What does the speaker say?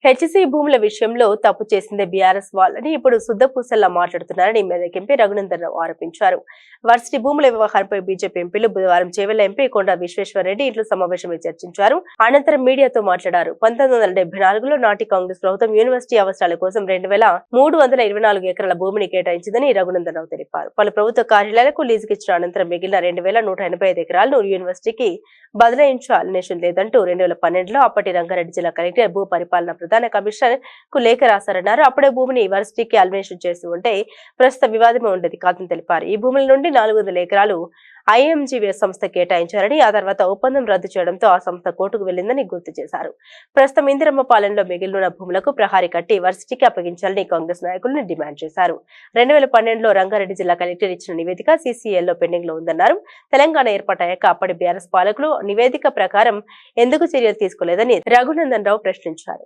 HC భూముల విషయంలో తప్పు చేసిందే బీఆర్ఎస్ వాళ్ళని ఇప్పుడు శుద్ధపూసల్లా మాట్లాడుతున్నారని మెదక్ ఎంపీ రఘునందన్ రావు ఆరోపించారు. వర్సిటీ భూముల వ్యవహారంపై బీజేపీ ఎంపీలు బుధవారం చేవెళ్ల ఎంపీ కొండ విశ్వేశ్వరరెడ్డి ఇంట్లో సమావేశమై చర్చించారు. అనంతరం మీడియాతో మాట్లాడారు. 1974లో నాటి కాంగ్రెస్ ప్రభుత్వం యూనివర్సిటీ అవసరాల కోసం 2324 ఎకరాల భూమిని కేటాయించిందని రఘునందన్ రావు తెలిపారు. పలు ప్రభుత్వ కార్యాలయాలకు లీజుకిచ్చిన అనంతరం మిగిలిన 2185 ఎకరాలను యూనివర్సిటీకి బదలాయించాలనేషన్ లేదంటూ 2012లో అప్పటి రంగారెడ్డి జిల్లా కలెక్టర్ భూ పరిపాలన ప్రధాన కమిషనర్ కు లేఖ రాశారన్నారు. అప్పుడే భూమిని వర్సిటీకి అల్మినేషన్ చేసి ఉంటే ప్రస్తుత వివాదమే ఉండేది కాదని తెలిపారు. ఈ భూముల నుండి 400 ఎకరాలు ఐఎంజీ సంస్థ కేటాయించారని, ఆ తర్వాత ఒప్పందం రద్దు చేయడంతో ఆ సంస్థ కోర్టుకు వెళ్లిందని గుర్తు చేశారు. ప్రస్తుతం ఇందిరమ్మ పాలనలో మిగిలిన భూములకు ప్రహారీ కట్టి వర్సిటీకి అప్పగించాలని కాంగ్రెస్ నాయకులను డిమాండ్ చేశారు. 2012లో రంగారెడ్డి జిల్లా కలెక్టర్ ఇచ్చిన నివేదిక సీసీఎల్లో పెండింగ్ లో ఉందన్నారు. తెలంగాణ ఏర్పాటయ్యాక అప్పటి బీఆర్ఎస్ పాలకులు నివేదిక ప్రకారం ఎందుకు చర్యలు తీసుకోలేదని రఘునందన్ రావు ప్రశ్నించారు.